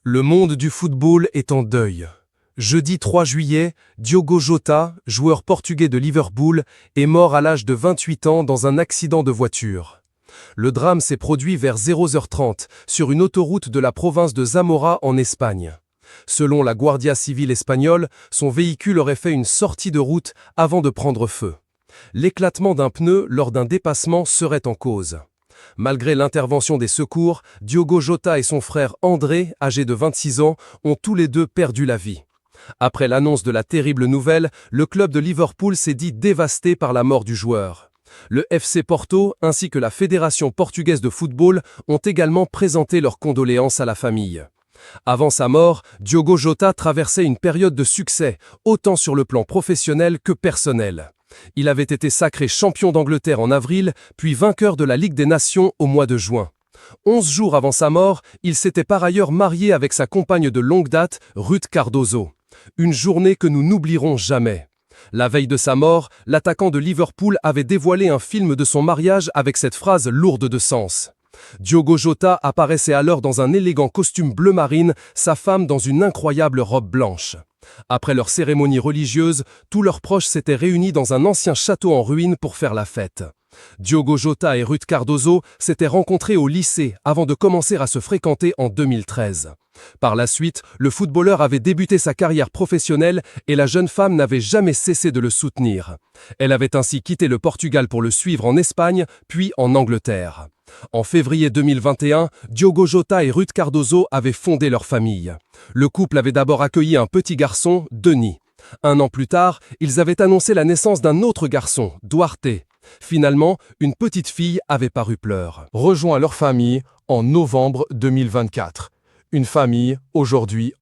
Le monde du football est en deuil. Jeudi 3 juillet, Diogo Jota, joueur portugais de Liverpool, est mort à l'âge de 28 ans dans un accident de voiture. Le drame s'est produit vers 0h30 sur une autoroute de la province de Zamora en Espagne. Selon la Guardia Civil espagnole, son véhicule aurait fait une sortie de route avant de prendre feu. L'éclatement d'un pneu lors d'un dépassement serait en cause. Malgré l'intervention des secours, Diogo Jota et son frère André, âgé de 26 ans, ont tous les deux perdu la vie. Après l'annonce de la terrible nouvelle, le club de Liverpool s'est dit dévasté par la mort du joueur. Le FC Porto ainsi que la Fédération portugaise de football ont également présenté leurs condoléances à la famille. Avant sa mort, Diogo Jota traversait une période de succès, autant sur le plan professionnel que personnel. Il avait été sacré champion d'Angleterre en avril, puis vainqueur de la Ligue des Nations au mois de juin. 11 jours avant sa mort, il s'était par ailleurs marié avec sa compagne de longue date, Ruth Cardozo. Une journée que nous n'oublierons jamais. La veille de sa mort, l'attaquant de Liverpool avait dévoilé un film de son mariage avec cette phrase lourde de sens. Diogo Jota apparaissait alors dans un élégant costume bleu marine, sa femme dans une incroyable robe blanche. Après leur cérémonie religieuse, tous leurs proches s'étaient réunis dans un ancien château en ruine pour faire la fête. Diogo Jota et Ruth Cardozo s'étaient rencontrés au lycée avant de commencer à se fréquenter en 2013. Par la suite, le footballeur avait débuté sa carrière professionnelle et la jeune femme n'avait jamais cessé de le soutenir. Elle avait ainsi quitté le Portugal pour le suivre en Espagne, puis en Angleterre. En février 2021, Diogo Jota et Ruth Cardozo avaient fondé leur famille. Le couple avait d'abord accueilli un petit garçon, Denis. 1 an plus tard, ils avaient annoncé la naissance d'un autre garçon, Duarte. Finalement, une petite fille avait paru pleurer. Rejoint leur famille en novembre 2024. Une famille aujourd'hui